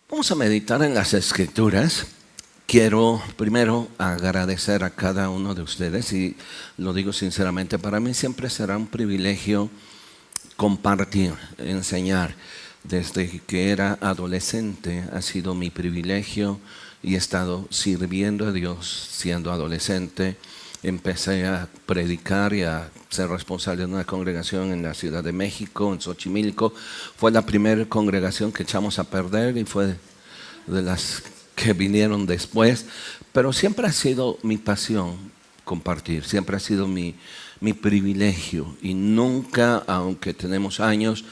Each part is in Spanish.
Vamos a meditar en las Escrituras. Quiero primero agradecer a cada uno de ustedes y lo digo sinceramente, para mí siempre será un privilegio compartir, enseñar. Desde que era adolescente ha sido mi privilegio y he estado sirviendo a Dios siendo adolescente. Empecé a predicar y a ser responsable de una congregación en la Ciudad de México, en Xochimilco. Fue la primera congregación que echamos a perder y fue de las que vinieron después. Pero siempre ha sido mi pasión compartir, siempre ha sido mi privilegio. Y nunca, aunque tenemos años,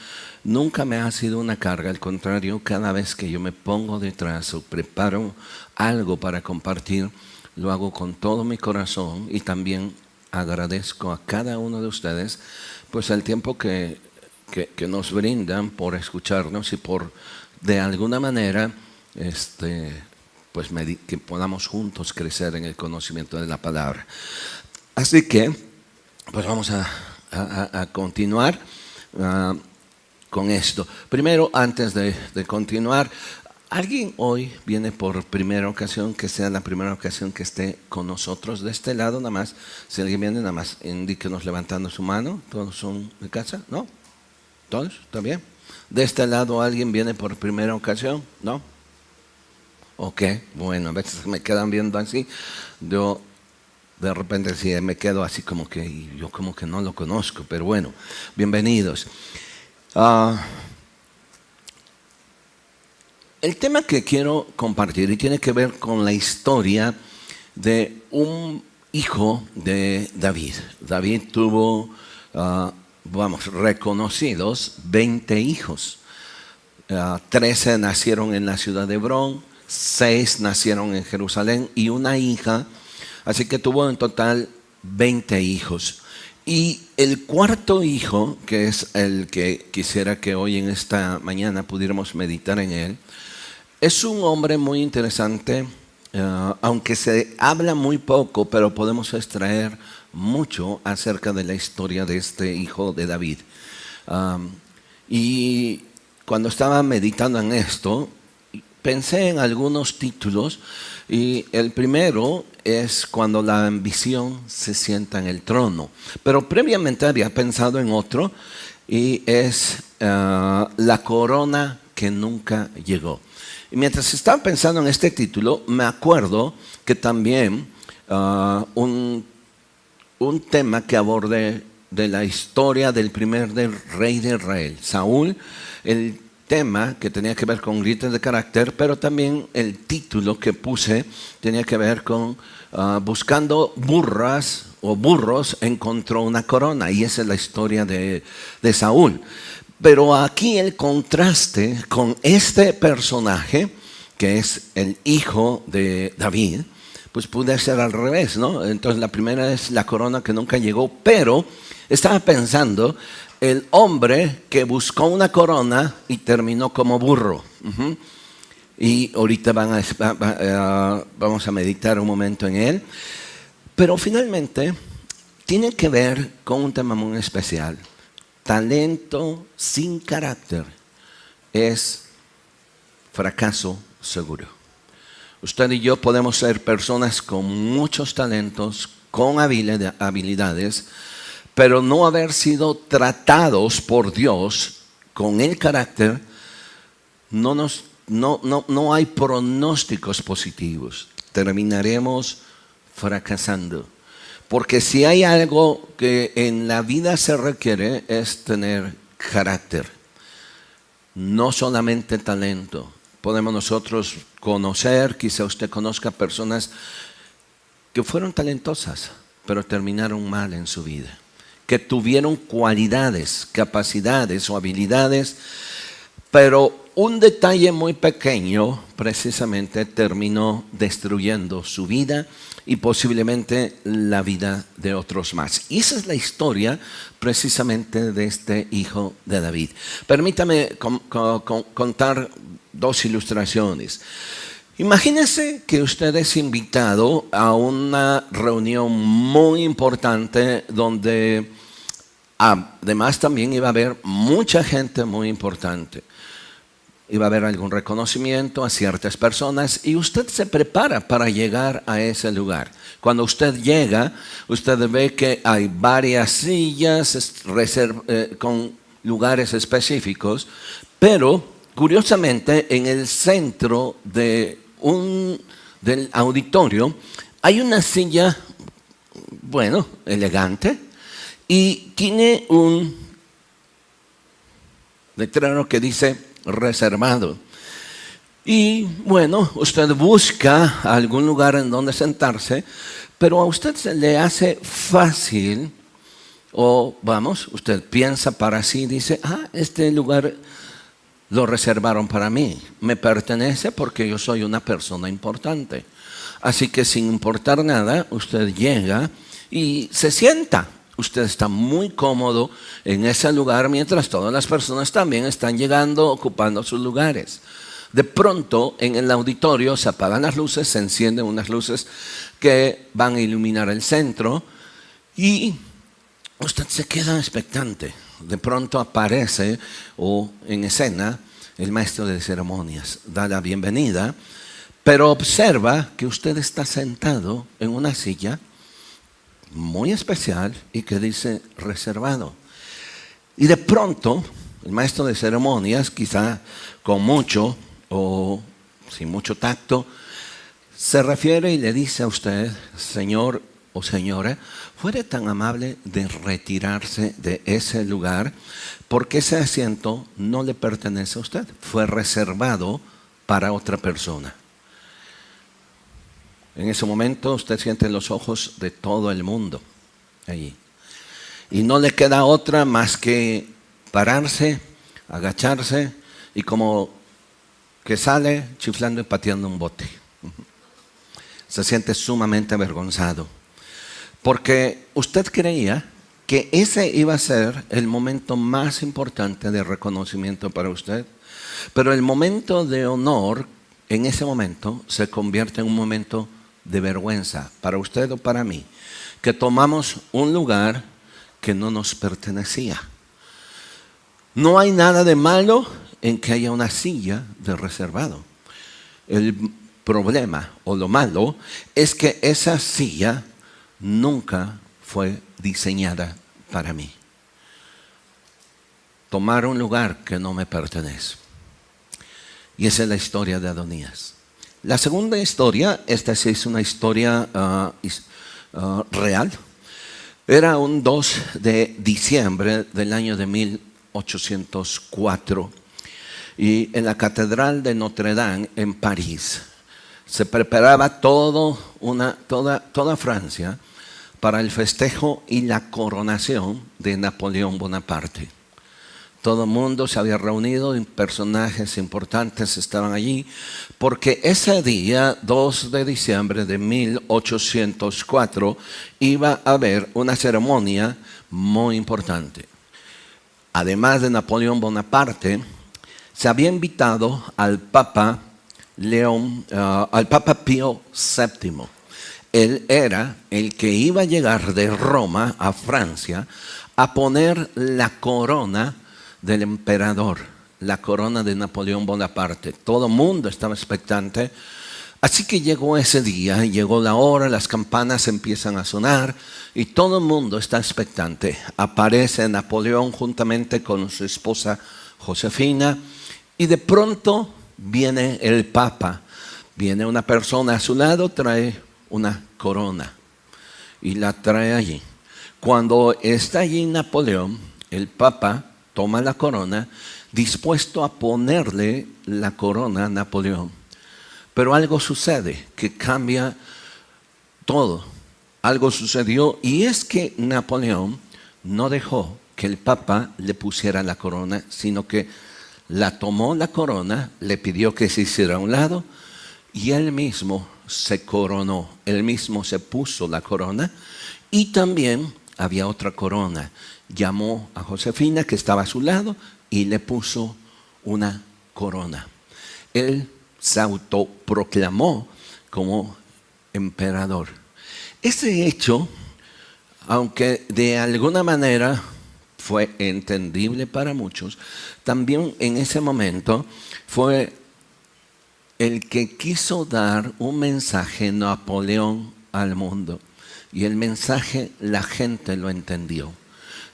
nunca me ha sido una carga. Al contrario, cada vez que yo me pongo detrás o preparo algo para compartir, lo hago con todo mi corazón y también agradezco a cada uno de ustedes pues el tiempo que nos brindan por escucharnos y por de alguna manera pues que podamos juntos crecer en el conocimiento de la palabra. Así que pues vamos a continuar con esto. Primero, antes de continuar, ¿alguien hoy viene por primera ocasión, que sea la primera ocasión que esté con nosotros de este lado? Nada más, si alguien viene, nada más indíquenos levantando su mano. ¿Todos son de casa? ¿No? ¿Todos? ¿Está bien? ¿De este lado alguien viene por primera ocasión? ¿No? Ok, bueno, a veces me quedan viendo así. Yo de repente sí me quedo así como que, yo como que no lo conozco, pero bueno, bienvenidos. El tema que quiero compartir y tiene que ver con la historia de un hijo de David. David tuvo, reconocidos 20 hijos. 13 nacieron en la ciudad de Hebrón, 6 nacieron en Jerusalén y una hija. Así que tuvo en total 20 hijos. Y el cuarto hijo, que es el que quisiera que hoy en esta mañana pudiéramos meditar en él, es un hombre muy interesante, aunque se habla muy poco, pero podemos extraer mucho acerca de la historia de este hijo de David. Y cuando estaba meditando en esto, pensé en algunos títulos y el primero es cuando la ambición se sienta en el trono. Pero previamente había pensado en otro y es la corona que nunca llegó. Y mientras estaba pensando en este título, me acuerdo que también un tema que abordé de la historia del primer rey de Israel, Saúl, el tema que tenía que ver con gritos de carácter, pero también el título que puse tenía que ver con buscando burras o burros encontró una corona, y esa es la historia de Saúl. Pero aquí el contraste con este personaje, que es el hijo de David, pues puede ser al revés, ¿no? Entonces la primera es la corona que nunca llegó, pero estaba pensando el hombre que buscó una corona y terminó como burro. Y ahorita vamos a meditar un momento en él. Pero finalmente tiene que ver con un tema muy especial. Talento sin carácter es fracaso seguro. Usted y yo podemos ser personas con muchos talentos, con habilidades, pero no haber sido tratados por Dios con el carácter, no hay pronósticos positivos. Terminaremos fracasando. Porque si hay algo que en la vida se requiere es tener carácter, no solamente talento. Podemos nosotros conocer, quizá usted conozca personas que fueron talentosas, pero terminaron mal en su vida, que tuvieron cualidades, capacidades o habilidades, pero un detalle muy pequeño precisamente terminó destruyendo su vida y posiblemente la vida de otros más. Y esa es la historia precisamente de este hijo de David. Permítame contar dos ilustraciones. Imagínese que usted es invitado a una reunión muy importante donde además también iba a haber mucha gente muy importante. iba a haber algún reconocimiento a ciertas personas y usted se prepara para llegar a ese lugar. Cuando usted llega, usted ve que hay varias sillas con lugares específicos, pero curiosamente en el centro del auditorio hay una silla, bueno, elegante, y tiene un letrero que dice reservado. Y bueno, usted busca algún lugar en donde sentarse, pero a usted se le hace fácil, o vamos, usted piensa para sí, dice, este lugar lo reservaron para mí, me pertenece porque yo soy una persona importante. Así que sin importar nada, usted llega y se sienta. Usted está muy cómodo en ese lugar mientras todas las personas también están llegando, ocupando sus lugares. De pronto, en el auditorio se apagan las luces, se encienden unas luces que van a iluminar el centro y usted se queda expectante. De pronto aparece en escena el maestro de ceremonias, da la bienvenida, pero observa que usted está sentado en una silla muy especial y que dice reservado. Y de pronto, el maestro de ceremonias, quizá con mucho o sin mucho tacto, se refiere y le dice a usted, señor o señora, fuere tan amable de retirarse de ese lugar porque ese asiento no le pertenece a usted, fue reservado para otra persona. En ese momento usted siente los ojos de todo el mundo allí. Y no le queda otra más que pararse, agacharse y como que sale chiflando y pateando un bote. Se siente sumamente avergonzado. Porque usted creía que ese iba a ser el momento más importante de reconocimiento para usted. Pero el momento de honor en ese momento se convierte en un momento de vergüenza para usted o para mí, que tomamos un lugar que no nos pertenecía. No hay nada de malo en que haya una silla de reservado. El problema o lo malo es que esa silla nunca fue diseñada para mí. Tomar un lugar que no me pertenece. Y esa es la historia de Adonías. La segunda historia, esta sí es una historia real. Era un 2 de diciembre del año de 1804 y en la Catedral de Notre Dame en París se preparaba toda Francia para el festejo y la coronación de Napoleón Bonaparte. Todo el mundo se había reunido y personajes importantes estaban allí porque ese día, 2 de diciembre de 1804, iba a haber una ceremonia muy importante. Además de Napoleón Bonaparte, se había invitado al Papa Pío VII. Él era el que iba a llegar de Roma a Francia a poner la corona del emperador, la corona de Napoleón Bonaparte. Todo el mundo estaba expectante. Así que llegó ese día, llegó la hora, las campanas empiezan a sonar y todo el mundo está expectante. Aparece Napoleón juntamente con su esposa Josefina y de pronto viene el Papa. Viene una persona a su lado, trae una corona y la trae allí. Cuando está allí Napoleón, el Papa toma la corona, dispuesto a ponerle la corona a Napoleón. Pero algo sucede que cambia todo. Algo sucedió y es que Napoleón no dejó que el Papa le pusiera la corona, sino que la tomó la corona, le pidió que se hiciera a un lado y él mismo se coronó. Él mismo se puso la corona y también había otra corona. Llamó a Josefina que estaba a su lado y le puso una corona. Él se autoproclamó como emperador. Ese hecho, aunque de alguna manera fue entendible para muchos, también en ese momento fue el que quiso dar un mensaje Napoleón al mundo. Y el mensaje la gente lo entendió.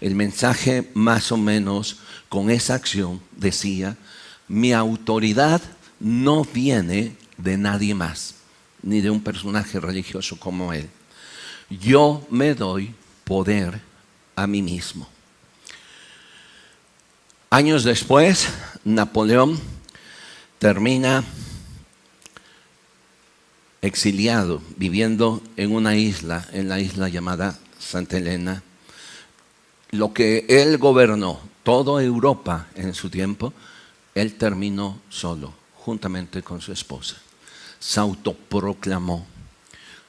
El mensaje más o menos con esa acción decía: mi autoridad no viene de nadie más, ni de un personaje religioso como él. Yo me doy poder a mí mismo. Años después, Napoleón termina exiliado, viviendo en una isla, en la isla llamada Santa Elena. Lo que él gobernó, toda Europa en su tiempo, él terminó solo, juntamente con su esposa. Se autoproclamó.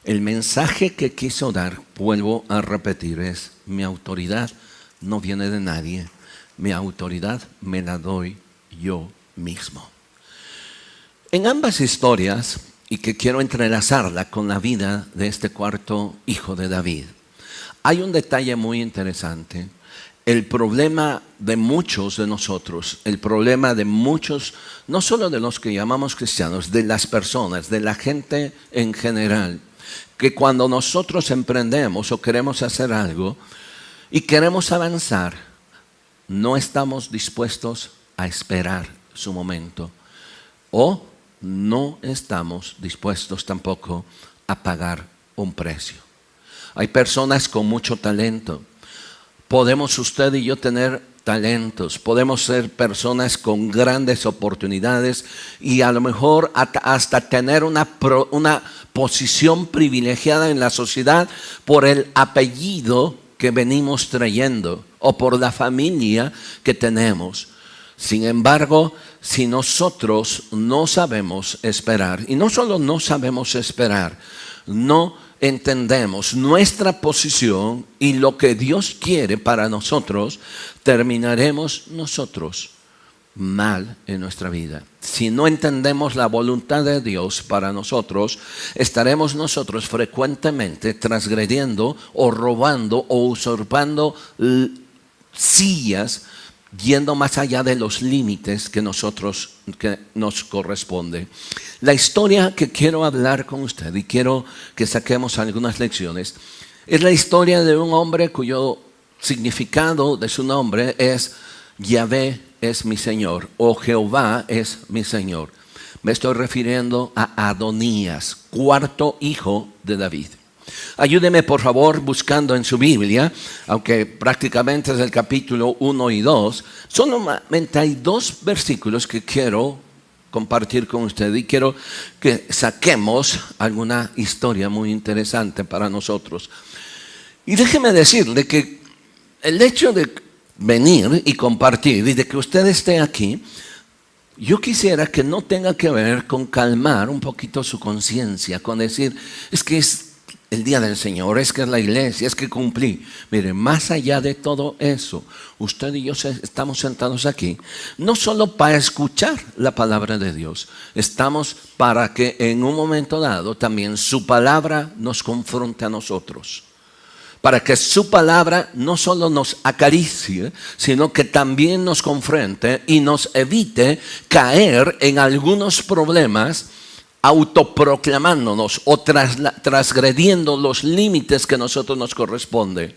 El mensaje que quiso dar, vuelvo a repetir, es: mi autoridad no viene de nadie, mi autoridad me la doy yo mismo. En ambas historias, y que quiero entrelazarla con la vida de este cuarto hijo de David, hay un detalle muy interesante. El problema de muchos de nosotros, el problema de muchos, no solo de los que llamamos cristianos, de las personas, de la gente en general, que cuando nosotros emprendemos o queremos hacer algo y queremos avanzar, no estamos dispuestos a esperar su momento, o no estamos dispuestos tampoco a pagar un precio. Hay personas con mucho talento. Podemos usted y yo tener talentos, podemos ser personas con grandes oportunidades y a lo mejor hasta tener una posición privilegiada en la sociedad por el apellido que venimos trayendo o por la familia que tenemos. Sin embargo, si nosotros no sabemos esperar, y no solo no sabemos esperar, no entendemos nuestra posición y lo que Dios quiere para nosotros, terminaremos nosotros mal en nuestra vida. Si no entendemos la voluntad de Dios para nosotros, estaremos nosotros frecuentemente transgrediendo o robando o usurpando sillas, yendo más allá de los límites que nos corresponde. La historia que quiero hablar con usted y quiero que saquemos algunas lecciones es la historia de un hombre cuyo significado de su nombre es: Yahvé es mi Señor, o Jehová es mi Señor. Me estoy refiriendo a Adonías, cuarto hijo de David. Ayúdeme por favor buscando en su Biblia, aunque prácticamente es el capítulo 1 y 2, solamente hay 2 versículos que quiero compartir con usted y quiero que saquemos alguna historia muy interesante para nosotros. Y déjeme decirle que el hecho de venir y compartir y de que usted esté aquí, yo quisiera que no tenga que ver con calmar un poquito su conciencia, con decir: es que es el día del Señor, es que es la iglesia, es que cumplí. Mire, más allá de todo eso, usted y yo estamos sentados aquí, no solo para escuchar la palabra de Dios, estamos para que en un momento dado también su palabra nos confronte a nosotros. Para que su palabra no solo nos acaricie, sino que también nos confronte y nos evite caer en algunos problemas autoproclamándonos o transgrediendo los límites que a nosotros nos corresponde.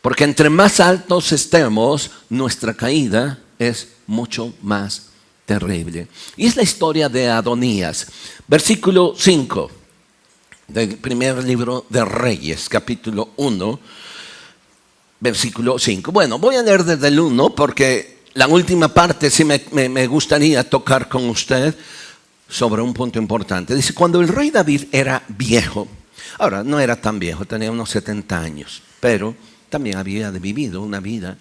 Porque entre más altos estemos, nuestra caída es mucho más terrible. Y es la historia de Adonías. Versículo 5 del primer libro de Reyes, capítulo 1, versículo 5. Bueno, voy a leer desde el 1 porque la última parte sí me gustaría tocar con usted sobre un punto importante. Dice: cuando el rey David era viejo, ahora no era tan viejo, tenía unos 70 años, pero también había vivido una vida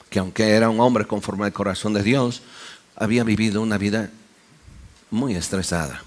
que, aunque era un hombre conforme al corazón de Dios, había vivido una vida muy estresada.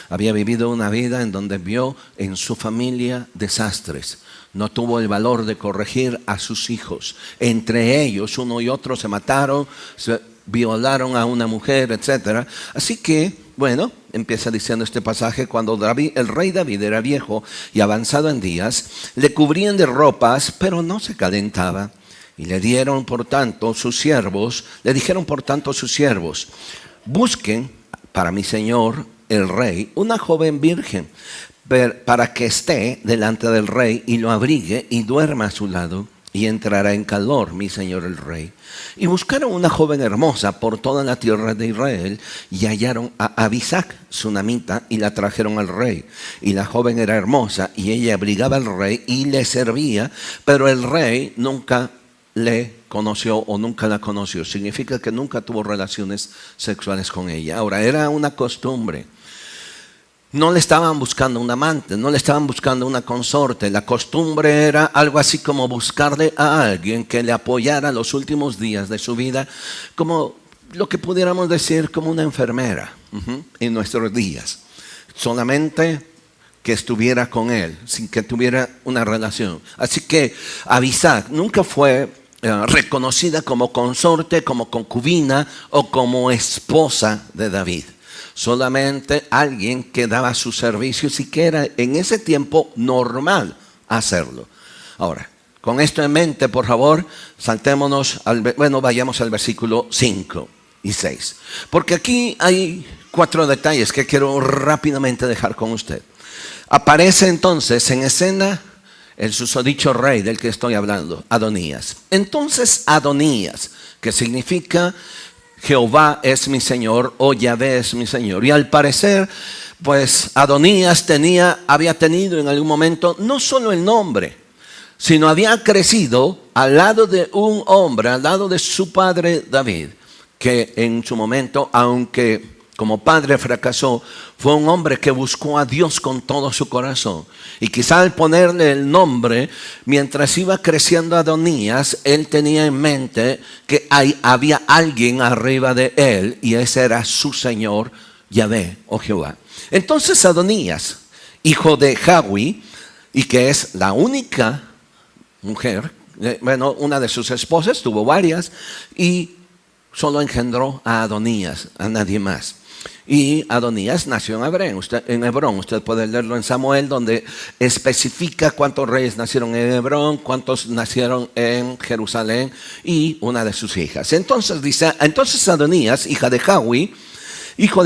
Había vivido una vida en donde vio en su familia desastres. No tuvo el valor de corregir a sus hijos. Entre ellos, uno y otro se mataron, se violaron a una mujer, etc. Así que, bueno, empieza diciendo este pasaje: cuando el rey David era viejo y avanzado en días, le cubrían de ropas, pero no se calentaba, Y le dijeron por tanto sus siervos, busquen para mi señor el rey una joven virgen para que esté delante del rey y lo abrigue y duerma a su lado y entrará en calor mi señor el rey. Y buscaron una joven hermosa por toda la tierra de Israel y hallaron a Abisac, sunamita, y la trajeron al rey. Y la joven era hermosa y ella abrigaba al rey y le servía, pero el rey nunca le conoció o nunca la conoció. Significa que nunca tuvo relaciones sexuales con ella. Ahora, era una costumbre. No le estaban buscando un amante, no le estaban buscando una consorte. La costumbre era algo así como buscarle a alguien que le apoyara los últimos días de su vida, como lo que pudiéramos decir como una enfermera en nuestros días. Solamente que estuviera con él, sin que tuviera una relación. Así que Abisac nunca fue reconocida como consorte, como concubina o como esposa de David. Solamente alguien que daba sus servicios y que era en ese tiempo normal hacerlo. Ahora, con esto en mente, por favor, vayamos al versículo 5 y 6. Porque aquí hay 4 detalles que quiero rápidamente dejar con usted. Aparece entonces en escena el susodicho rey del que estoy hablando, Adonías. Entonces Adonías, que significa Jehová es mi Señor o Yahvé es mi Señor. Y al parecer, pues Adonías había tenido en algún momento no solo el nombre, sino había crecido al lado de un hombre, al lado de su padre David, que en su momento, aunque como padre fracasó, fue un hombre que buscó a Dios con todo su corazón. Y quizá al ponerle el nombre, mientras iba creciendo Adonías, él tenía en mente que había alguien arriba de él, y ese era su Señor, Yahvé o Jehová. Entonces Adonías, hijo de Jagui, y que es la única mujer, una de sus esposas, tuvo varias, y solo engendró a Adonías, a nadie más. Y Adonías nació en Hebrón. Usted puede leerlo en Samuel, donde especifica cuántos reyes nacieron en Hebrón, cuántos nacieron en Jerusalén y una de sus hijas. Entonces dice, Adonías, hijo de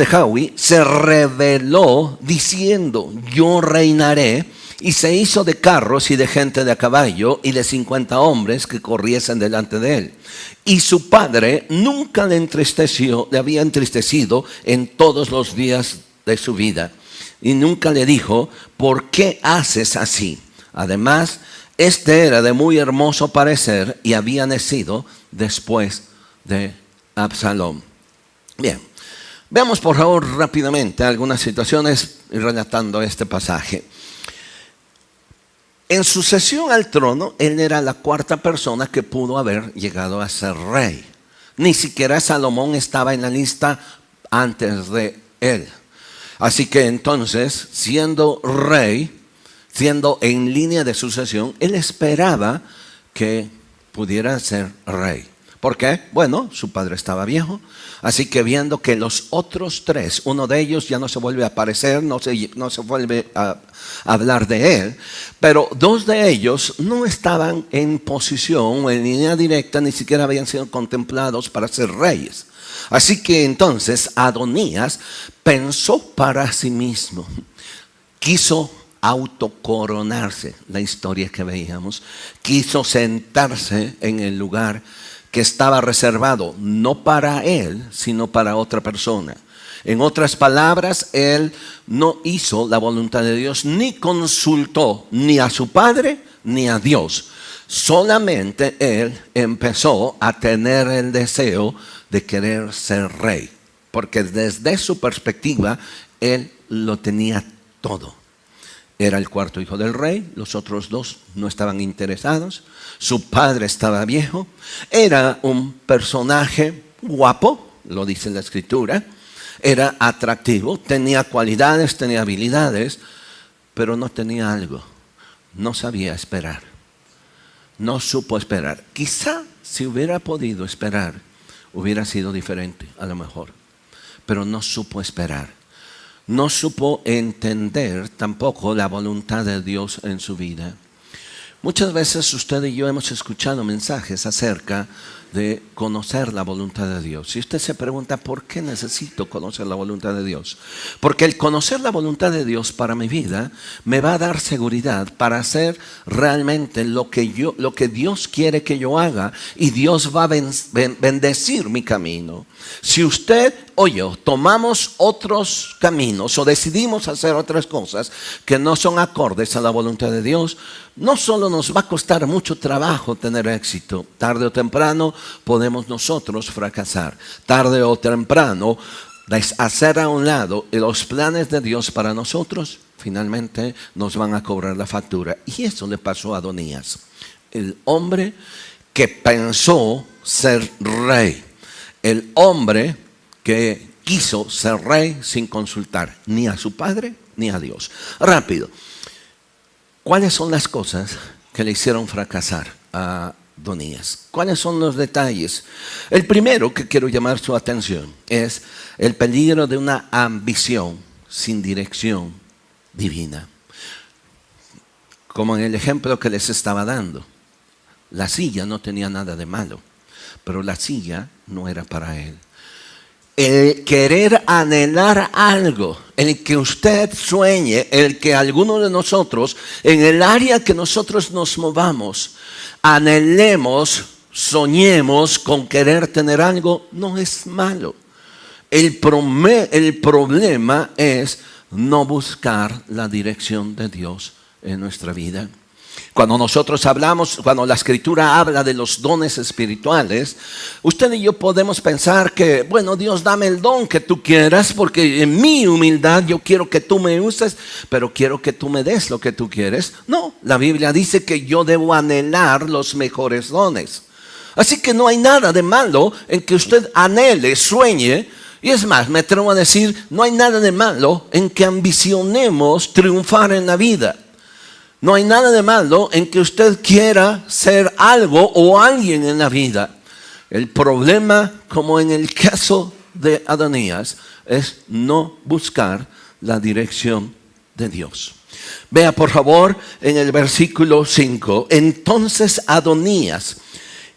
Jagui, se rebeló diciendo: yo reinaré. Y se hizo de carros y de gente de a caballo y de 50 hombres que corriesen delante de él. Y su padre nunca le había entristecido en todos los días de su vida. Y nunca le dijo: ¿por qué haces así? Además, este era de muy hermoso parecer y había nacido después de Absalón. Bien, veamos por favor rápidamente algunas situaciones relatando este pasaje. En sucesión al trono, él era la 4ª persona que pudo haber llegado a ser rey. Ni siquiera Salomón estaba en la lista antes de él. Así que entonces, siendo rey, siendo en línea de sucesión, él esperaba que pudiera ser rey. ¿Por qué? Bueno, su padre estaba viejo, así que viendo que los otros 3, uno de ellos ya no se vuelve a aparecer, no se vuelve a hablar de él, pero 2 de ellos no estaban en posición o en línea directa, ni siquiera habían sido contemplados para ser reyes. Así que entonces Adonías pensó para sí mismo, quiso autocoronarse, la historia que veíamos, quiso sentarse en el lugar que estaba reservado no para él, sino para otra persona. En otras palabras, él no hizo la voluntad de Dios, ni consultó ni a su padre ni a Dios. Solamente él empezó a tener el deseo de querer ser rey, porque desde su perspectiva, él lo tenía todo. Era el 4º hijo del rey, los otros 2 no estaban interesados, su padre estaba viejo, era un personaje guapo, lo dice la escritura, era atractivo, tenía cualidades, tenía habilidades, pero no tenía algo, no sabía esperar, no supo esperar. Quizá si hubiera podido esperar, hubiera sido diferente a lo mejor, pero no supo esperar. No supo entender tampoco la voluntad de Dios en su vida. Muchas veces usted y yo hemos escuchado mensajes acerca de conocer la voluntad de Dios. Y usted se pregunta, ¿por qué necesito conocer la voluntad de Dios? Porque el conocer la voluntad de Dios para mi vida me va a dar seguridad para hacer realmente lo que Dios quiere que yo haga, y Dios va a bendecir mi camino. Si usted o yo tomamos otros caminos o decidimos hacer otras cosas que no son acordes a la voluntad de Dios, no solo nos va a costar mucho trabajo tener éxito, tarde o temprano podemos nosotros fracasar. Tarde o temprano, hacer a un lado los planes de Dios para nosotros, finalmente nos van a cobrar la factura. Y eso le pasó a Adonías, el hombre que pensó ser rey, el hombre que quiso ser rey sin consultar ni a su padre ni a Dios. Rápido, ¿cuáles son las cosas que le hicieron fracasar a Adonías? ¿Cuáles son los detalles? El primero que quiero llamar su atención es el peligro de una ambición sin dirección divina. Como en el ejemplo que les estaba dando, la silla no tenía nada de malo, pero la silla no era para él. El querer anhelar algo, el que usted sueñe, el que alguno de nosotros, en el área que nosotros nos movamos, anhelemos, soñemos con querer tener algo, no es malo. El problema es no buscar la dirección de Dios en nuestra vida. Cuando nosotros hablamos, cuando la Escritura habla de los dones espirituales, usted y yo podemos pensar que, bueno, Dios, dame el don que tú quieras, porque en mi humildad yo quiero que tú me uses, pero quiero que tú me des lo que tú quieres. No, la Biblia dice que yo debo anhelar los mejores dones. Así que no hay nada de malo en que usted anhele, sueñe. Y es más, me atrevo a decir, no hay nada de malo en que ambicionemos triunfar en la vida. No hay nada de malo en que usted quiera ser algo o alguien en la vida. El problema, como en el caso de Adonías, es no buscar la dirección de Dios. Vea por favor en el versículo 5. Entonces Adonías,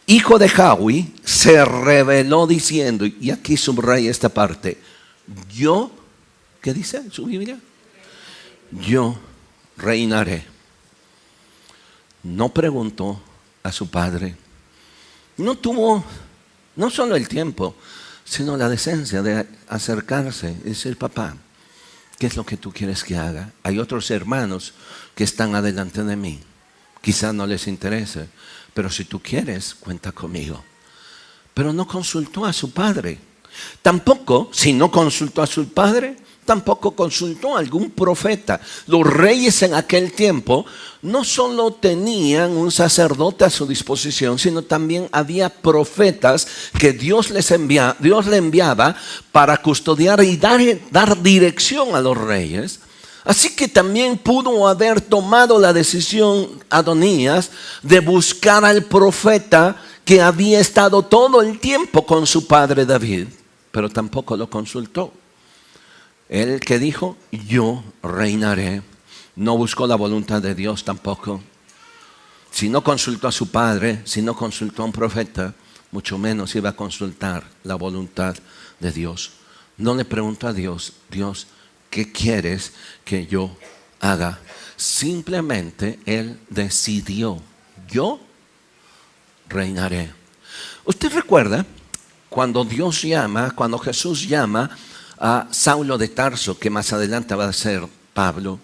hijo de Jahui, se rebeló diciendo, y aquí subraya esta parte, yo, ¿qué dice su Biblia? Yo reinaré. No preguntó a su padre, no tuvo no solo el tiempo, sino la decencia de acercarse y decir, papá, ¿qué es lo que tú quieres que haga? Hay otros hermanos que están adelante de mí, quizás no les interese, pero si tú quieres, cuenta conmigo. Pero no consultó a su padre. Tampoco, si no consultó a su padre, tampoco consultó a algún profeta. Los reyes en aquel tiempo no solo tenían un sacerdote a su disposición, sino también había profetas que Dios le enviaba para custodiar y dar dirección a los reyes. Así que también pudo haber tomado la decisión Adonías de buscar al profeta que había estado todo el tiempo con su padre David, pero tampoco lo consultó. Él que dijo, yo reinaré, no buscó la voluntad de Dios tampoco. Si no consultó a su padre, si no consultó a un profeta, mucho menos iba a consultar la voluntad de Dios. No le preguntó a Dios, Dios, ¿qué quieres que yo haga? Simplemente él decidió, yo reinaré. ¿Usted recuerda cuando Jesús llama a Saulo de Tarso, que más adelante va a ser Pablo?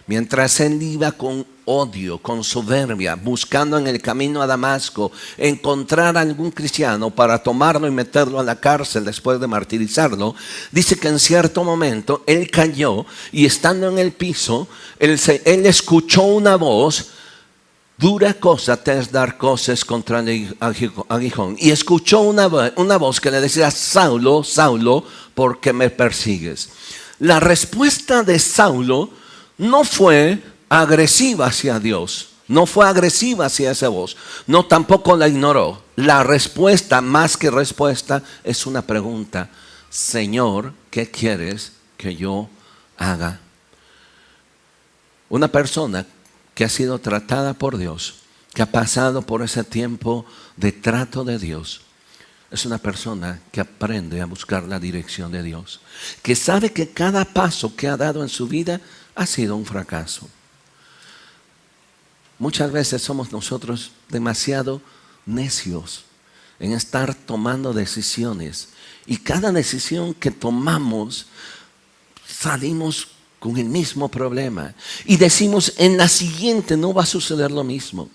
Mientras él iba con odio, con soberbia, buscando en el camino a Damasco encontrar a algún cristiano para tomarlo y meterlo a la cárcel después de martirizarlo, dice que en cierto momento él cayó y estando en el piso, él escuchó una voz. Dura cosa te es dar cosas contra el aguijón. Y escuchó una voz que le decía, Saulo, Saulo, ¿por qué me persigues? La respuesta de Saulo no fue agresiva hacia Dios, no fue agresiva hacia esa voz, no tampoco la ignoró. La respuesta, más que respuesta, es una pregunta. Señor, ¿qué quieres que yo haga? Una persona que ha sido tratada por Dios que ha pasado por ese tiempo de trato de Dios, es una persona que aprende a buscar la dirección de Dios, que sabe que cada paso que ha dado en su vida ha sido un fracaso. Muchas veces somos nosotros demasiado necios en estar tomando decisiones, y cada decisión que tomamos salimos con el mismo problema y decimos, en la siguiente no va a suceder lo mismo.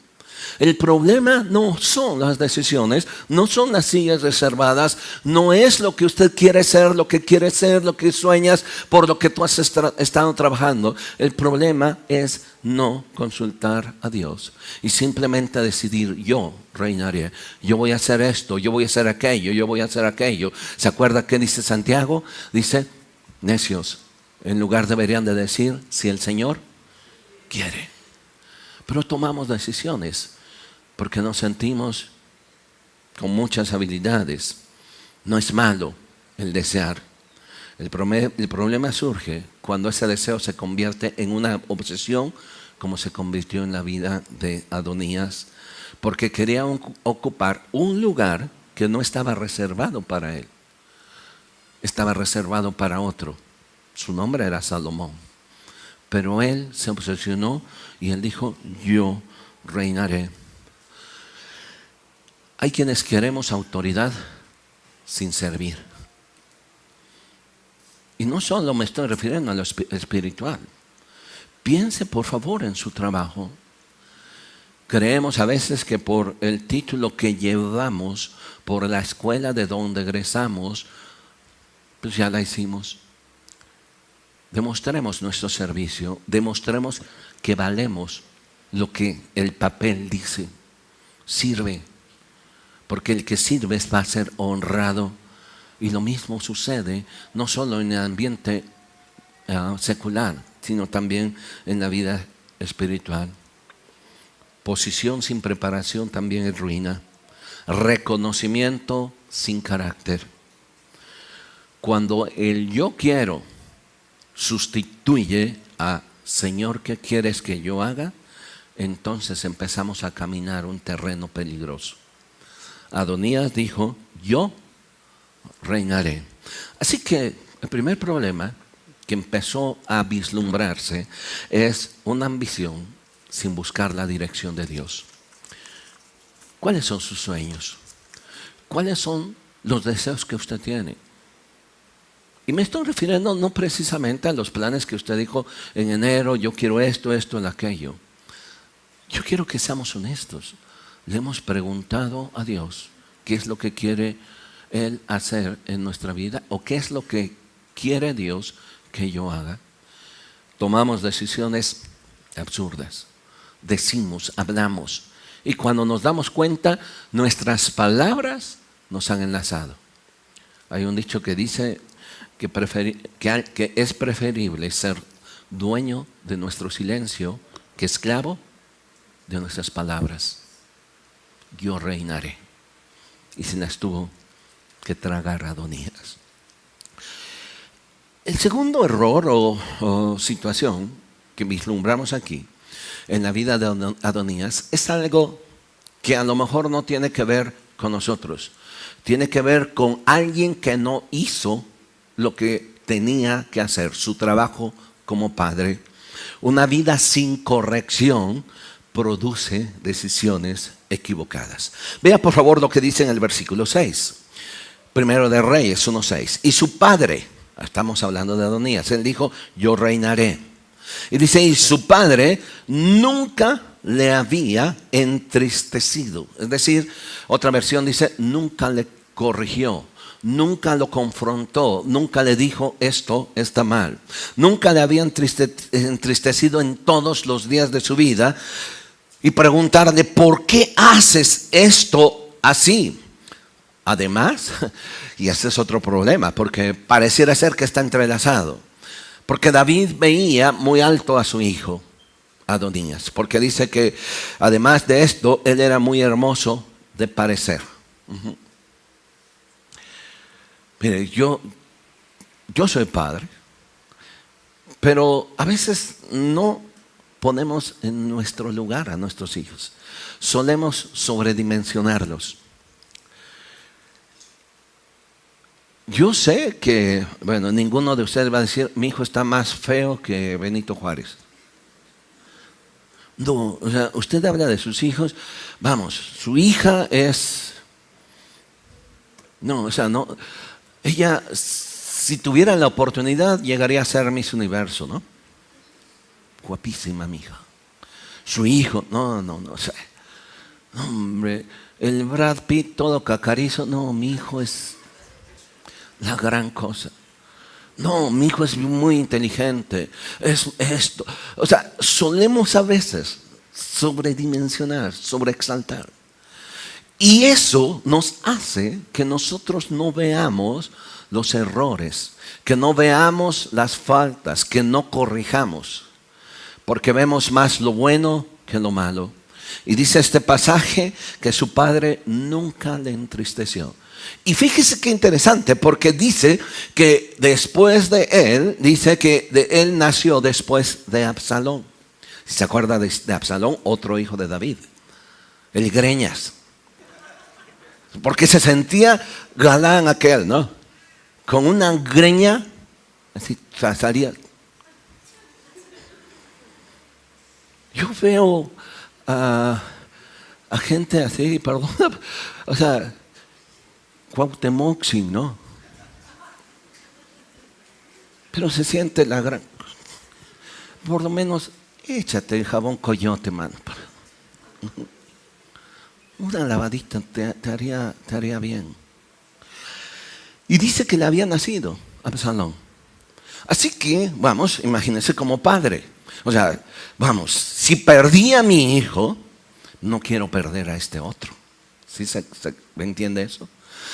El problema no son las decisiones, no son las sillas reservadas, no es lo que usted quiere ser, lo que quieres ser, lo que sueñas, por lo que tú has estado trabajando. El problema es no consultar a Dios y simplemente decidir: yo reinaré, yo voy a hacer esto, yo voy a hacer aquello, yo voy a hacer aquello. ¿Se acuerda qué dice Santiago? Dice: necios, en lugar deberían de decir: si el Señor quiere. Pero tomamos decisiones porque nos sentimos con muchas habilidades. No es malo el desear. El problema surge cuando ese deseo se convierte en una obsesión, como se convirtió en la vida de Adonías, porque quería ocupar un lugar que no estaba reservado para él. Estaba reservado para otro. Su nombre era Salomón. Pero él se obsesionó y él dijo: yo reinaré. Hay quienes queremos autoridad sin servir. Y no solo me estoy refiriendo a lo espiritual. Piense por favor en su trabajo. Creemos a veces que por el título que llevamos, por la escuela de donde egresamos, pues ya la hicimos. Demostremos nuestro servicio, demostremos que valemos lo que el papel dice. Sirve, porque el que sirve va a ser honrado. Y lo mismo sucede no solo en el ambiente secular, sino también en la vida espiritual. Posición sin preparación también es ruina. Reconocimiento sin carácter. Cuando el yo quiero sustituye a Señor, ¿qué quieres que yo haga?, entonces empezamos a caminar un terreno peligroso. Adonías dijo: yo reinaré. Así que el primer problema que empezó a vislumbrarse es una ambición sin buscar la dirección de Dios. ¿Cuáles son sus sueños? ¿Cuáles son los deseos que usted tiene? Y me estoy refiriendo no precisamente a los planes que usted dijo en enero: yo quiero esto, esto, aquello. Yo quiero que seamos honestos. Le hemos preguntado a Dios qué es lo que quiere Él hacer en nuestra vida, o qué es lo que quiere Dios que yo haga. Tomamos decisiones absurdas. Decimos, hablamos, y cuando nos damos cuenta, nuestras palabras nos han enlazado. Hay un dicho que dice que es preferible ser dueño de nuestro silencio que esclavo de nuestras palabras. Yo reinaré. Y se las tuvo que tragar Adonías. El segundo error o situación que vislumbramos aquí en la vida de Adonías es algo que a lo mejor no tiene que ver con nosotros. Tiene que ver con alguien que no hizo lo que tenía que hacer, su trabajo como padre. Una vida sin corrección produce decisiones equivocadas. Vea por favor lo que dice en el versículo 6. Primero de Reyes 1:6. Y su padre, estamos hablando de Adonías, él dijo: yo reinaré. Y dice: y su padre nunca le había entristecido. Es decir, otra versión dice: nunca le corrigió, nunca lo confrontó, nunca le dijo: esto está mal. Nunca le había entristecido en todos los días de su vida. Y preguntarle: ¿por qué haces esto así? Además, y ese es otro problema, porque pareciera ser que está entrelazado. Porque David veía muy alto a su hijo Adonías, porque dice que además de esto, él era muy hermoso de parecer. Mire, yo soy padre, pero a veces no ponemos en nuestro lugar a nuestros hijos. Solemos sobredimensionarlos. Yo sé que, bueno, ninguno de ustedes va a decir, mi hijo está más feo que Benito Juárez. No, o sea, usted habla de sus hijos, vamos, su hija es... No, o sea, no, ella, si tuviera la oportunidad, llegaría a ser Miss Universo, ¿no? Guapísima mi hija. Su hijo, no, o sea, no, hombre, el Brad Pitt todo cacarizo, no, mi hijo es la gran cosa. No, mi hijo es muy inteligente, es esto. O sea, solemos a veces sobredimensionar, sobreexaltar. Y eso nos hace que nosotros no veamos los errores, que no veamos las faltas, que no corrijamos, porque vemos más lo bueno que lo malo. Y dice este pasaje que su padre nunca le entristeció. Y fíjese qué interesante, porque dice que después de él, dice que de él nació después de Absalón. Si se acuerda de Absalón, otro hijo de David, el Greñas. Porque se sentía galán aquel, ¿no? Con una greña, así salía. Yo veo a gente así, perdón, o sea, Cuauhtémoc, ¿no? Pero se siente la gran... Por lo menos, échate el jabón coyote, mano. Una lavadita te haría bien. Y dice que le había nacido Absalón. Así que, vamos, imagínense como padre. O sea, vamos, si perdí a mi hijo, no quiero perder a este otro. ¿Sí se entiende eso?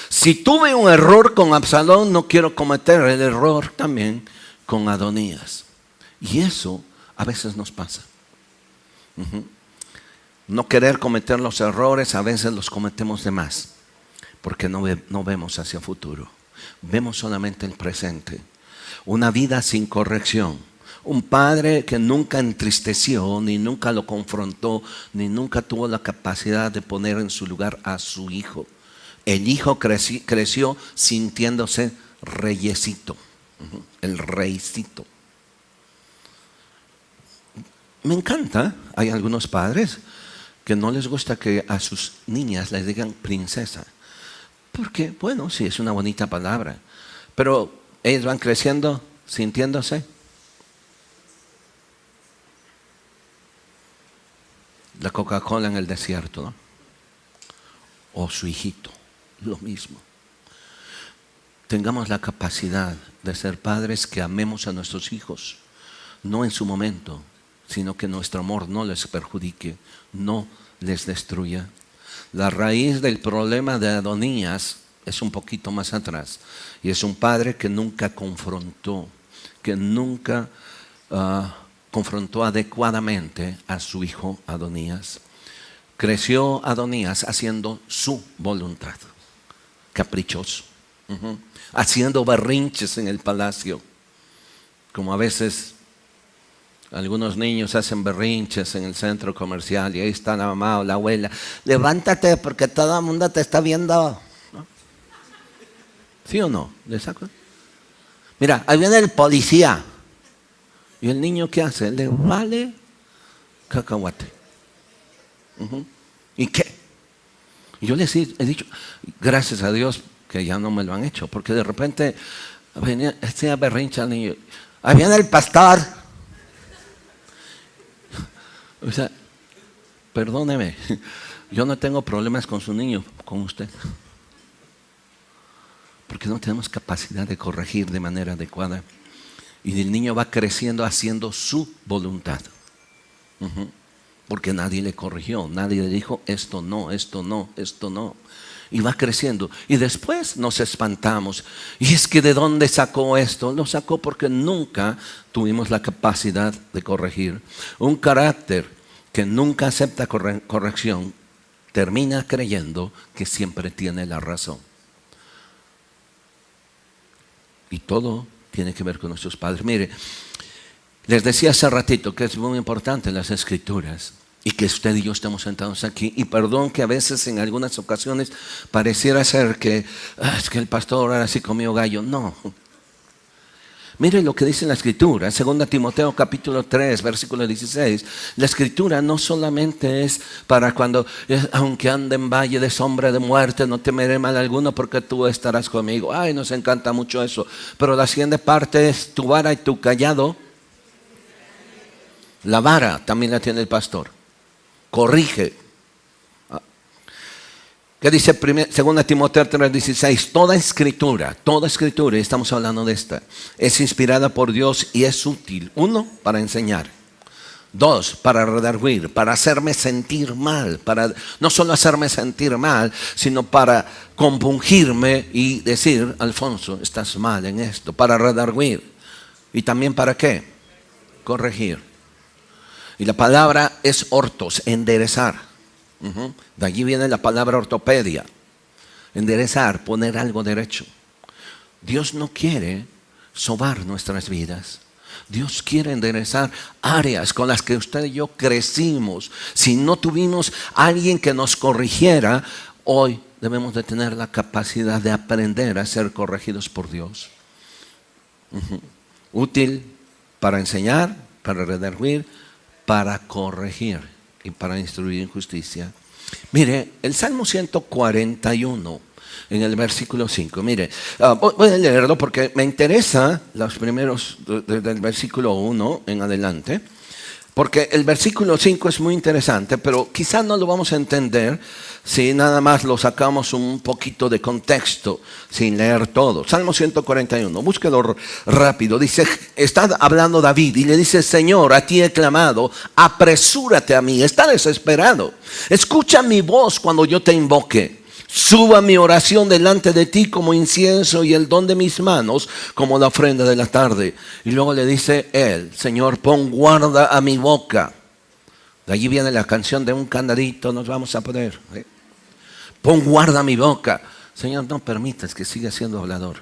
Si tuve un error con Absalón, no quiero cometer el error también con Adonías. Y eso a veces nos pasa. No querer cometer los errores, a veces los cometemos de más, porque no vemos hacia el futuro. Vemos solamente el presente. Una vida sin corrección. Un padre que nunca entristeció, ni nunca lo confrontó, ni nunca tuvo la capacidad de poner en su lugar a su hijo. El hijo creció sintiéndose reyesito, el reycito. Me encanta, hay algunos padres que no les gusta que a sus niñas les digan princesa. Porque, bueno, sí, es una bonita palabra. Pero ellos van creciendo sintiéndose la Coca-Cola en el desierto, ¿no? O su hijito, lo mismo. Tengamos la capacidad de ser padres que amemos a nuestros hijos, no en su momento, sino que nuestro amor no les perjudique, no les destruya. La raíz del problema de Adonías es un poquito más atrás, y es un padre que nunca confrontó, que nunca confrontó adecuadamente a su hijo Adonías. Creció Adonías haciendo su voluntad, caprichoso, haciendo berrinches en el palacio, como a veces algunos niños hacen berrinches en el centro comercial y ahí está la mamá o la abuela. Levántate porque todo el mundo te está viendo, ¿no? ¿Sí o no? ¿Le saco? Mira, ahí viene el policía. ¿Y el niño qué hace? Le vale cacahuate. ¿Y qué? Y yo les he dicho, gracias a Dios que ya no me lo han hecho, porque de repente venía este berrinche al niño. Ahí viene el pastor. O sea, perdóneme, yo no tengo problemas con su niño, con usted. Porque no tenemos capacidad de corregir de manera adecuada. Y el niño va creciendo haciendo su voluntad. Porque nadie le corrigió, nadie le dijo esto no, esto no, esto no. Y va creciendo. Y después nos espantamos. Y es que ¿de dónde sacó esto? Lo sacó porque nunca tuvimos la capacidad de corregir. Un carácter que nunca acepta corrección termina creyendo que siempre tiene la razón. Y todo tiene que ver con nuestros padres. Mire, Les decía hace ratito que es muy importante las Escrituras y que usted y yo estemos sentados aquí. Y perdón que a veces en algunas ocasiones pareciera ser que es que el pastor ahora sí comió gallo. No. Mire lo que dice la Escritura, 2 Timoteo capítulo 3, versículo 16. La Escritura no solamente es para cuando, aunque ande en valle de sombra de muerte, no temeré mal alguno porque tú estarás conmigo. Ay, nos encanta mucho eso. Pero la siguiente parte es tu vara y tu cayado. La vara también la tiene el pastor. Corrige. ¿Qué dice 2 Timoteo 3:16? Toda escritura, y estamos hablando de esta, es inspirada por Dios y es útil. 1, para enseñar. 2, para redarguir, para hacerme sentir mal. Para no solo hacerme sentir mal, sino para compungirme y decir, Alfonso, estás mal en esto. Para redarguir. ¿Y también para qué? Corregir. Y la palabra es ortos, enderezar. De allí viene la palabra ortopedia. Enderezar, poner algo derecho. Dios no quiere sobar nuestras vidas. Dios quiere enderezar áreas con las que usted y yo crecimos. Si no tuvimos alguien que nos corrigiera, hoy debemos de tener la capacidad de aprender a ser corregidos por Dios. Útil para enseñar, para redarguir, para corregir y para instruir en justicia. Mire, el Salmo 141, en el versículo 5. Mire, voy a leerlo porque me interesa los primeros, desde el versículo 1 en adelante. Porque el versículo 5 es muy interesante, pero quizás no lo vamos a entender si nada más lo sacamos un poquito de contexto, sin leer todo. Salmo 141, búsquelo rápido. Dice, está hablando David y le dice, Señor, a ti he clamado, apresúrate a mí. Está desesperado. Escucha mi voz cuando yo te invoque. Suba mi oración delante de ti como incienso y el don de mis manos como la ofrenda de la tarde. Y luego le dice él, Señor, pon guarda a mi boca. De allí viene la canción de un candadito, nos vamos a poner. Pon guarda a mi boca. Señor, no permitas que siga siendo hablador.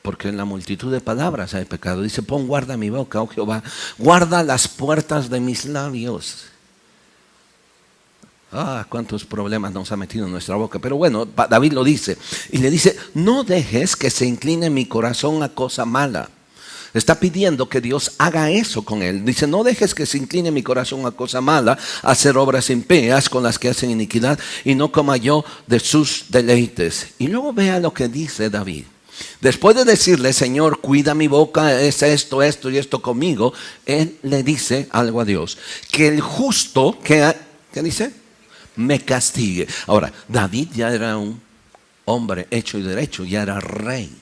Porque en la multitud de palabras hay pecado. Dice, pon guarda a mi boca, oh Jehová. Guarda las puertas de mis labios. Cuántos problemas nos ha metido en nuestra boca. Pero bueno, David lo dice. Y le dice, no dejes que se incline mi corazón a cosa mala. Está pidiendo que Dios haga eso con él. Dice, no dejes que se incline mi corazón a cosa mala, a hacer obras impias con las que hacen iniquidad, y no coma yo de sus deleites. Y luego vea lo que dice David. Después de decirle, Señor, cuida mi boca, es esto y esto conmigo, él le dice algo a Dios. Que el justo, ¿qué dice? Me castigue. Ahora, David ya era un hombre hecho y derecho, ya era rey.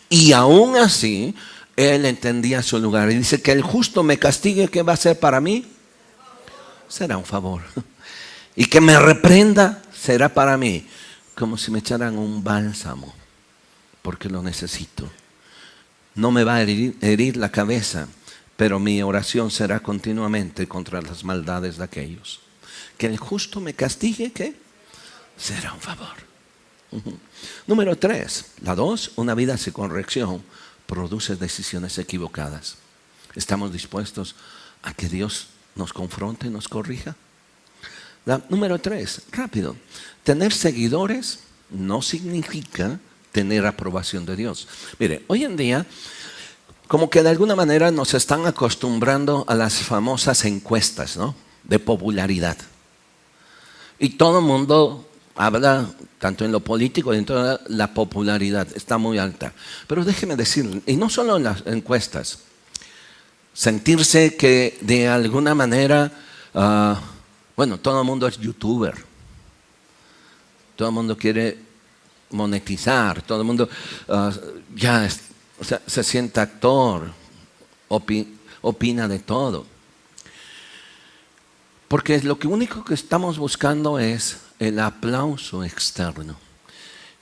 Y aún así, él entendía su lugar. Y dice que el justo me castigue, ¿qué va a hacer para mí? Será un favor. Y que me reprenda, será para mí como si me echaran un bálsamo, porque lo necesito. No me va a herir la cabeza, pero mi oración será continuamente contra las maldades de aquellos. Que el justo me castigue, ¿qué? Será un favor. Número 3, la 2, una vida sin corrección produce decisiones equivocadas. ¿Estamos dispuestos a que Dios nos confronte y nos corrija? Número 3, rápido. Tener seguidores no significa tener aprobación de Dios. Mire, hoy en día, como que de alguna manera nos están acostumbrando a las famosas encuestas, ¿no? De popularidad. Y todo el mundo habla, tanto en lo político, en toda la popularidad está muy alta. Pero déjeme decir, y no solo en las encuestas, sentirse que de alguna manera, todo el mundo es youtuber, todo el mundo quiere monetizar, todo el mundo se siente actor, opina de todo. Porque lo único que estamos buscando es el aplauso externo.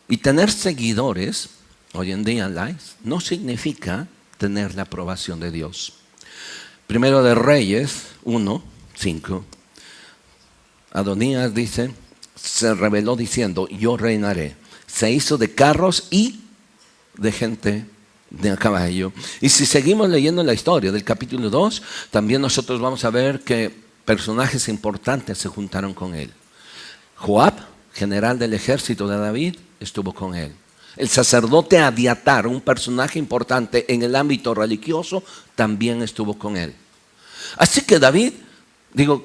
Y tener seguidores, hoy en día, no significa tener la aprobación de Dios. Primero de Reyes 1:5. Adonías dice, se rebeló diciendo, yo reinaré. Se hizo de carros y de gente de a caballo. Y si seguimos leyendo la historia del capítulo 2, también nosotros vamos a ver que personajes importantes se juntaron con él. Joab, general del ejército de David, estuvo con él. El sacerdote Abiatar, un personaje importante en el ámbito religioso, también estuvo con él. Así que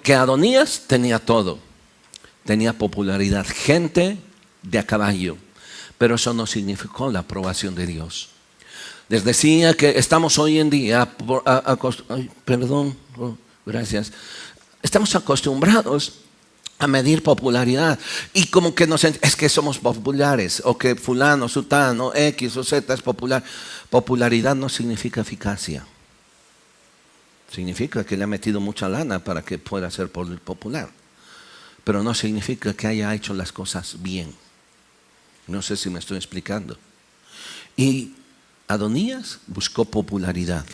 que Adonías tenía todo. Tenía popularidad, gente de a caballo. Pero eso no significó la aprobación de Dios. Les decía que estamos hoy en día, gracias. Estamos acostumbrados a medir popularidad y como que es que somos populares o que fulano, sutano, X o Z es popular. Popularidad no significa eficacia. Significa que le ha metido mucha lana para que pueda ser popular. Pero no significa que haya hecho las cosas bien. No sé si me estoy explicando. Y Adonías buscó popularidad,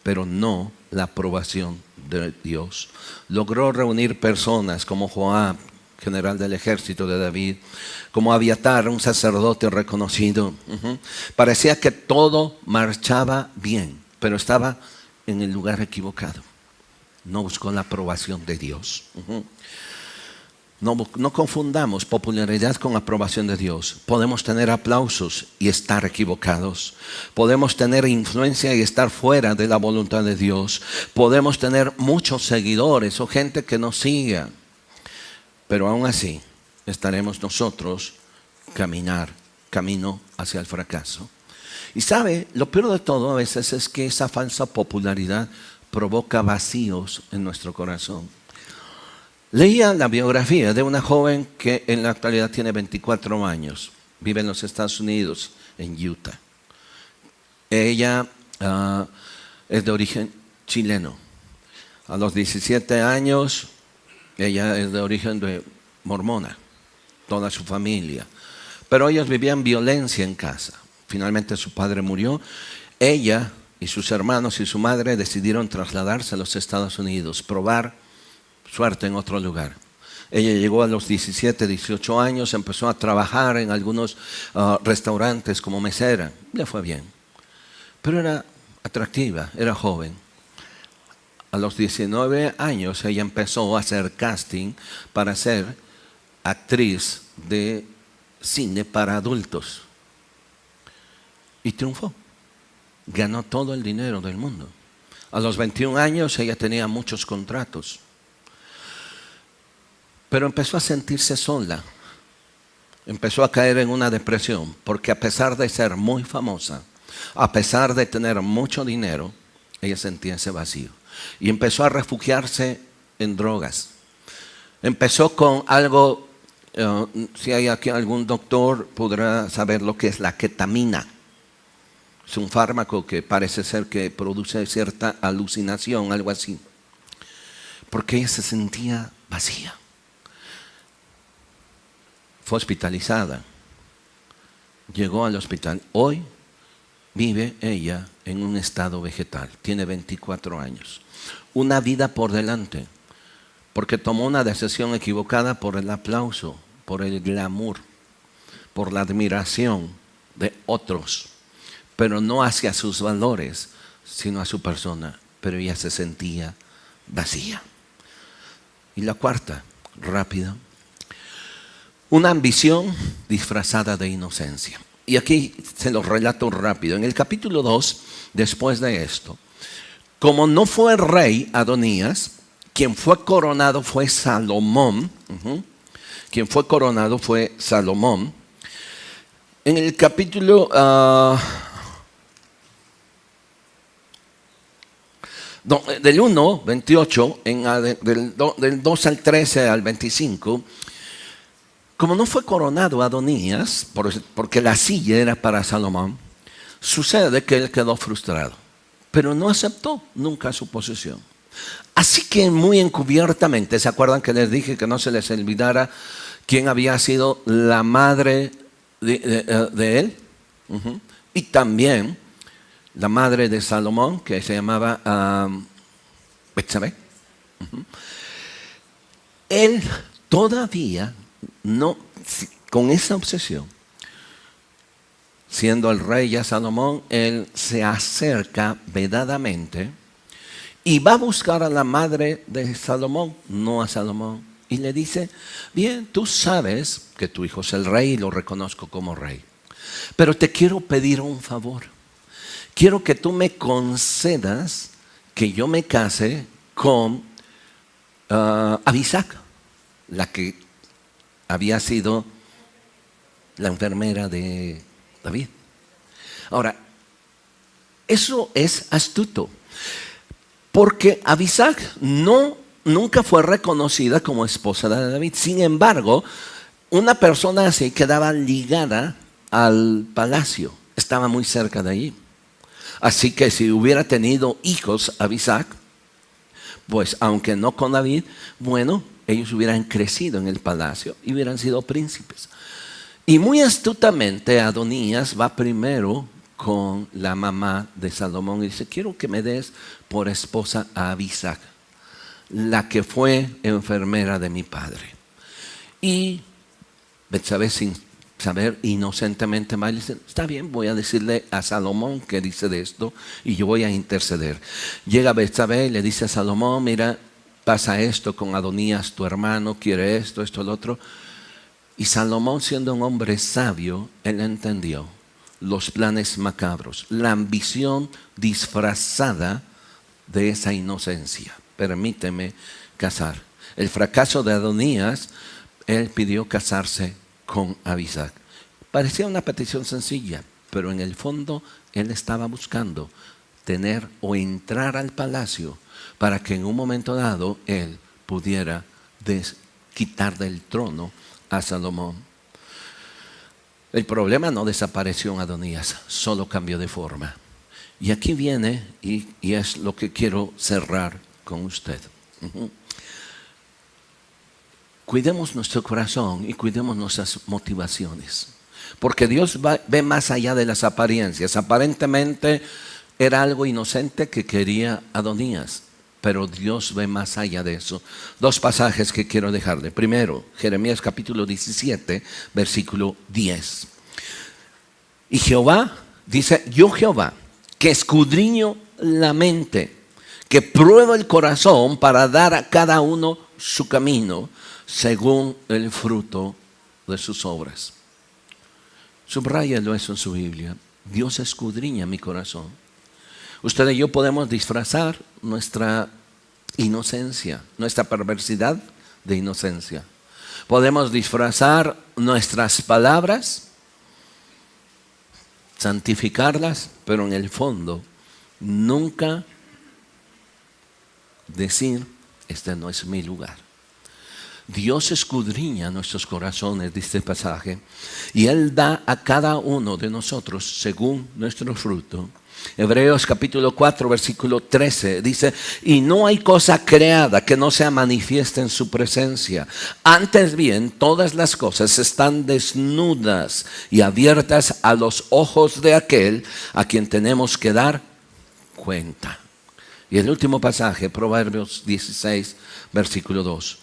pero no la aprobación de Dios. Logró reunir personas como Joab, general del ejército de David, como Abiatar, un sacerdote reconocido. Parecía que todo marchaba bien, pero estaba en el lugar equivocado. No buscó la aprobación de Dios. No confundamos popularidad con aprobación de Dios. Podemos tener aplausos y estar equivocados. Podemos tener influencia y estar fuera de la voluntad de Dios. Podemos tener muchos seguidores o gente que nos siga. Pero aún así estaremos nosotros camino hacia el fracaso. Y sabe, lo peor de todo a veces es que esa falsa popularidad provoca vacíos en nuestro corazón. Leía la biografía de una joven que en la actualidad tiene 24 años. Vive en los Estados Unidos, en Utah. Ella es de origen chileno. A los 17 años, ella es de origen de mormona, toda su familia. Pero ellos vivían violencia en casa. Finalmente su padre murió. Ella y sus hermanos y su madre decidieron trasladarse a los Estados Unidos, probar suerte en otro lugar. Ella llegó a los 17, 18 años, empezó a trabajar en algunos restaurantes como mesera. Le fue bien. Pero era atractiva, era joven. A los 19 años ella empezó a hacer casting para ser actriz de cine para adultos. Y triunfó. Ganó todo el dinero del mundo. A los 21 años ella tenía muchos contratos. Pero empezó a sentirse sola. Empezó a caer en una depresión, porque a pesar de ser muy famosa, a pesar de tener mucho dinero, ella sentía ese vacío. Y empezó a refugiarse en drogas. Empezó con algo, si hay aquí algún doctor podrá saber lo que es la ketamina. Es un fármaco que parece ser que produce cierta alucinación, algo así. Porque ella se sentía vacía. Fue hospitalizada. Llegó al hospital. Hoy vive ella en un estado vegetal. Tiene 24 años. Una vida por delante. Porque tomó una decisión equivocada por el aplauso, por el glamour, por la admiración de otros. Pero no hacia sus valores, sino a su persona. Pero ella se sentía vacía. Y la cuarta, rápida. Una ambición disfrazada de inocencia. Y aquí se lo relato rápido. En el capítulo 2, después de esto, como no fue rey Adonías, quien fue coronado fue Salomón. Quien fue coronado fue Salomón. En el capítulo del 1, 28, del 2 al 13 al 25, como no fue coronado Adonías, porque la silla era para Salomón, sucede que él quedó frustrado, pero no aceptó nunca su posición. Así que muy encubiertamente, ¿se acuerdan que les dije que no se les olvidara quién había sido la madre de él? Y también la madre de Salomón, que se llamaba Betsabé. Él todavía no, con esa obsesión, siendo el rey ya Salomón, él se acerca vedadamente y va a buscar a la madre de Salomón, no a Salomón, y le dice: bien, tú sabes que tu hijo es el rey y lo reconozco como rey, pero te quiero pedir un favor. Quiero que tú me concedas que yo me case con Abisag, la que había sido la enfermera de David. Ahora, eso es astuto, porque Abisag nunca fue reconocida como esposa de David. Sin embargo, una persona así quedaba ligada al palacio, estaba muy cerca de allí. Así que si hubiera tenido hijos Abisag, pues aunque no con David, bueno, ellos hubieran crecido en el palacio y hubieran sido príncipes. Y muy astutamente Adonías va primero con la mamá de Salomón y dice: quiero que me des por esposa a Abisag, la que fue enfermera de mi padre. Y Betsabé, sin saber, inocentemente va y le dice: está bien, voy a decirle a Salomón que dice de esto y yo voy a interceder. Llega Betsabé y le dice a Salomón: mira, pasa esto con Adonías tu hermano, quiere esto, esto, lo otro. Y Salomón, siendo un hombre sabio, él entendió los planes macabros, la ambición disfrazada de esa inocencia. Permíteme casar. El fracaso de Adonías, él pidió casarse con Abisag. Parecía una petición sencilla, pero en el fondo él estaba buscando tener o entrar al palacio para que en un momento dado él pudiera quitar del trono a Salomón. El problema no desapareció en Adonías, solo cambió de forma. Y aquí viene, y es lo que quiero cerrar con usted. Cuidemos nuestro corazón y cuidemos nuestras motivaciones, porque Dios ve más allá de las apariencias. Aparentemente era algo inocente que quería Adonías, pero Dios ve más allá de eso. Dos pasajes que quiero dejarle. Primero, Jeremías capítulo 17, versículo 10. Y Jehová dice: yo Jehová, que escudriño la mente, que pruebo el corazón para dar a cada uno su camino según el fruto de sus obras. Subráyalo eso en su Biblia. Dios escudriña mi corazón. Usted y yo podemos disfrazar nuestra inocencia, nuestra perversidad de inocencia. Podemos disfrazar nuestras palabras, santificarlas, pero en el fondo nunca decir: este no es mi lugar. Dios escudriña nuestros corazones, dice este pasaje, y Él da a cada uno de nosotros según nuestro fruto. Hebreos capítulo 4 versículo 13 dice: y no hay cosa creada que no sea manifiesta en su presencia. Antes bien, todas las cosas están desnudas y abiertas a los ojos de aquel a quien tenemos que dar cuenta. Y el último pasaje, Proverbios 16 versículo 2.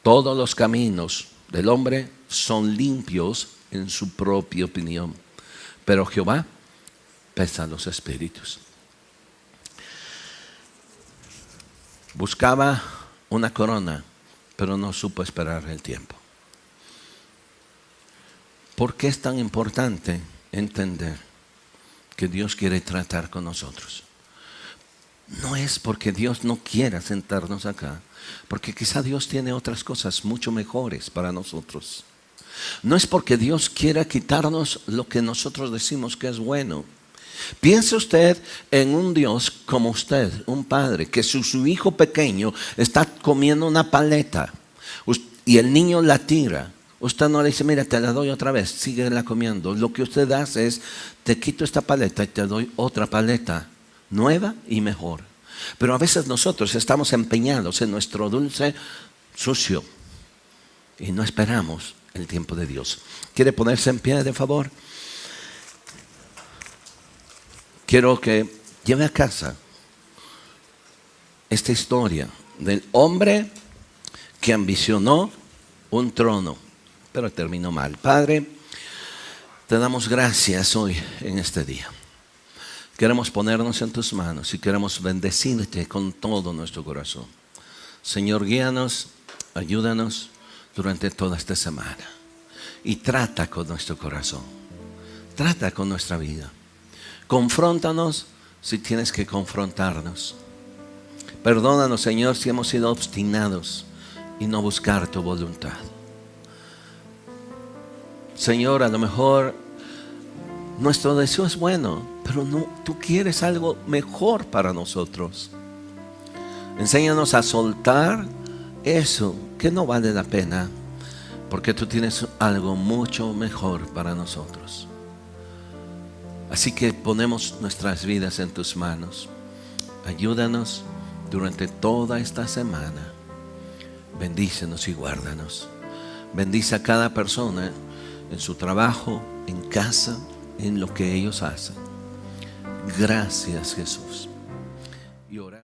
Todos los caminos del hombre son limpios en su propia opinión, pero Jehová pesa los espíritus. Buscaba una corona, pero no supo esperar el tiempo. ¿Por qué es tan importante entender que Dios quiere tratar con nosotros? No es porque Dios no quiera sentarnos acá, porque quizá Dios tiene otras cosas mucho mejores para nosotros. No es porque Dios quiera quitarnos lo que nosotros decimos que es bueno. Piense usted en un Dios como usted, un padre, que su hijo pequeño está comiendo una paleta y el niño la tira. Usted no le dice: mira, te la doy otra vez, síguela comiendo. Lo que usted hace es: te quito esta paleta y te doy otra paleta nueva y mejor. Pero a veces nosotros estamos empeñados en nuestro dulce sucio y no esperamos el tiempo de Dios. ¿Quiere ponerse en pie, de favor? Quiero que lleve a casa esta historia del hombre que ambicionó un trono, pero terminó mal. Padre, Te damos gracias hoy en este día. Queremos ponernos en tus manos y queremos bendecirte con todo nuestro corazón. Señor, guíanos, ayúdanos durante toda esta semana y trata con nuestro corazón, trata con nuestra vida. Confróntanos si tienes que confrontarnos. Perdónanos, Señor, si hemos sido obstinados y no buscar tu voluntad. Señor, a lo mejor nuestro deseo es bueno, pero no, tú quieres algo mejor para nosotros. Enséñanos a soltar eso que no vale la pena, porque tú tienes algo mucho mejor para nosotros. Así que ponemos nuestras vidas en tus manos. Ayúdanos durante toda esta semana. Bendícenos y guárdanos. Bendice a cada persona en su trabajo, en casa, en lo que ellos hacen. Gracias, Jesús. Y ora.